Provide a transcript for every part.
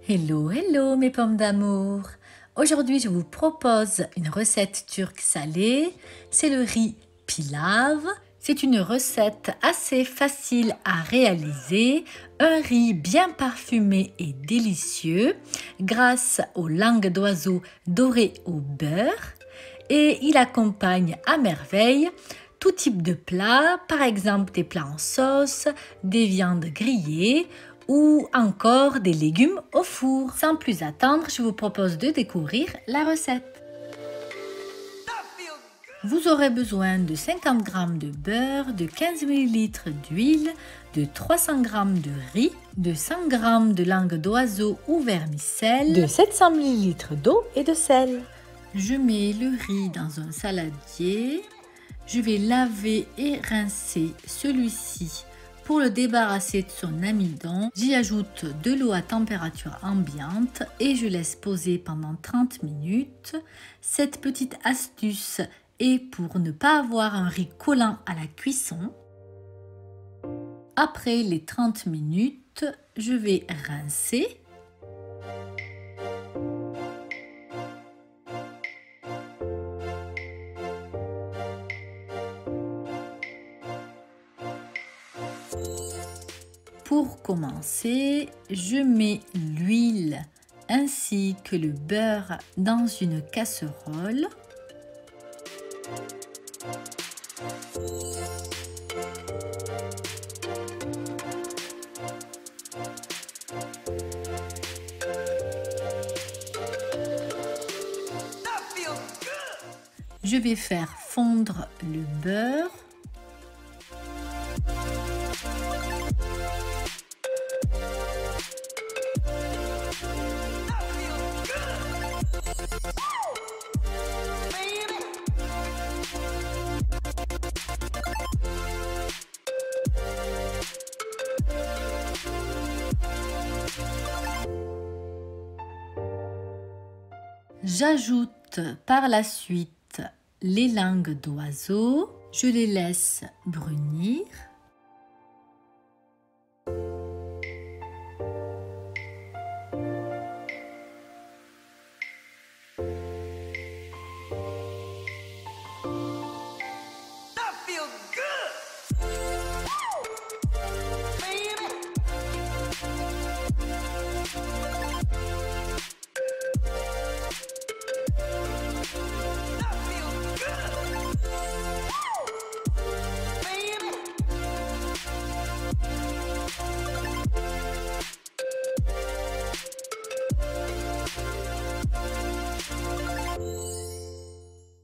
Hello, hello mes pommes d'amour. Aujourd'hui, je vous propose une recette turque salée. C'est le riz pilav. C'est une recette assez facile à réaliser. Un riz bien parfumé et délicieux grâce aux langues d'oiseau dorées au beurre. Et il accompagne à merveille tout type de plats, par exemple des plats en sauce, des viandes grillées ou encore des légumes au four. Sans plus attendre, je vous propose de découvrir la recette. Vous aurez besoin de 50 g de beurre, de 15 ml d'huile, de 300 g de riz, de 100 g de langue d'oiseau ou vermicelle, de 700 ml d'eau et de sel. Je mets le riz dans un saladier. Je vais laver et rincer celui-ci pour le débarrasser de son amidon. J'y ajoute de l'eau à température ambiante et je laisse poser pendant 30 minutes. Cette petite astuce est pour ne pas avoir un riz collant à la cuisson. Après les 30 minutes, je vais rincer. Pour commencer, je mets l'huile ainsi que le beurre dans une casserole. Je vais faire fondre le beurre. J'ajoute par la suite les langues d'oiseau. Je les laisse brunir.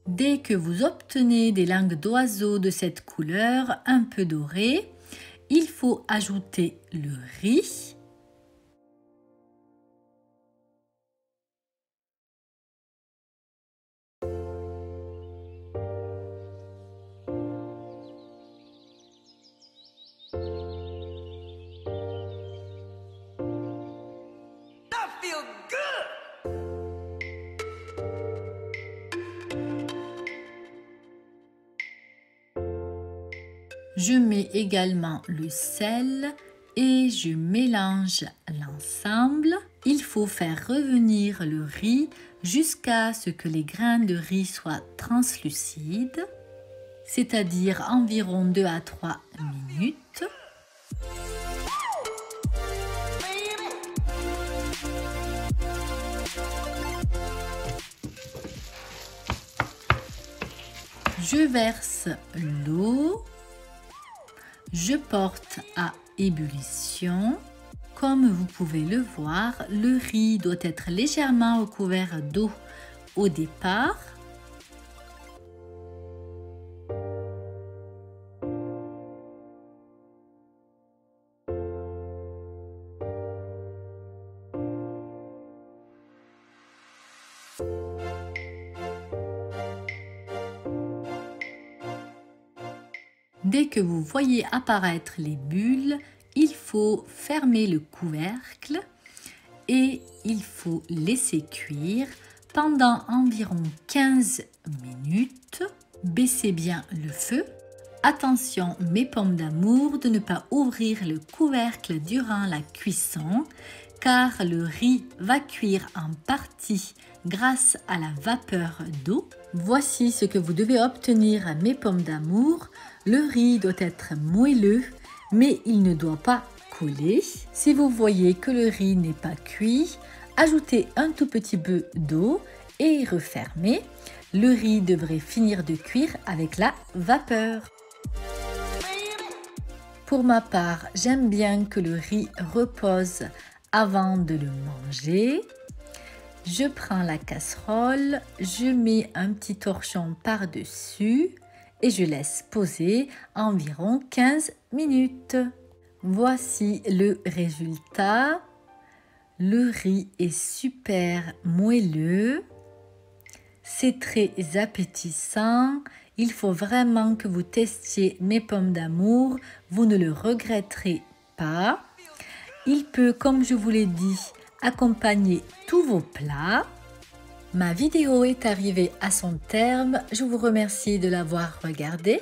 Dès que vous obtenez des langues d'oiseau de cette couleur un peu dorée, il faut ajouter le riz. Je mets également le sel et je mélange l'ensemble. Il faut faire revenir le riz jusqu'à ce que les grains de riz soient translucides, c'est-à-dire environ 2 à 3 minutes. Je verse l'eau. Je porte à ébullition. Comme vous pouvez le voir, le riz doit être légèrement recouvert d'eau au départ. Dès que vous voyez apparaître les bulles, il faut fermer le couvercle et il faut laisser cuire pendant environ 15 minutes. Baissez bien le feu. Attention mes pommes d'amour de ne pas ouvrir le couvercle durant la cuisson car le riz va cuire en partie grâce à la vapeur d'eau. Voici ce que vous devez obtenir à mes pommes d'amour. Le riz doit être moelleux, mais il ne doit pas couler. Si vous voyez que le riz n'est pas cuit, ajoutez un tout petit peu d'eau et refermez. Le riz devrait finir de cuire avec la vapeur. Pour ma part, j'aime bien que le riz repose avant de le manger. Je prends la casserole, je mets un petit torchon par-dessus et je laisse poser environ 15 minutes. Voici le résultat. Le riz est super moelleux. C'est très appétissant. Il faut vraiment que vous testiez mes pommes d'amour. Vous ne le regretterez pas. Il peut, comme je vous l'ai dit, accompagner tous vos plats. Ma vidéo est arrivée à son terme. Je vous remercie de l'avoir regardée.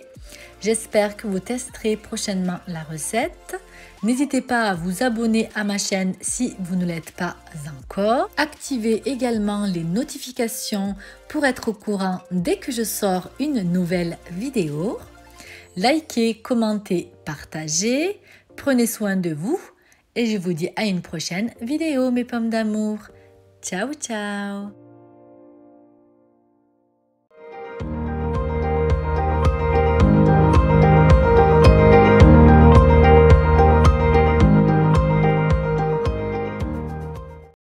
J'espère que vous testerez prochainement la recette. N'hésitez pas à vous abonner à ma chaîne si vous ne l'êtes pas encore. Activez également les notifications pour être au courant dès que je sors une nouvelle vidéo. Likez, commentez, partagez. Prenez soin de vous et je vous dis à une prochaine vidéo mes pommes d'amour. Ciao ciao.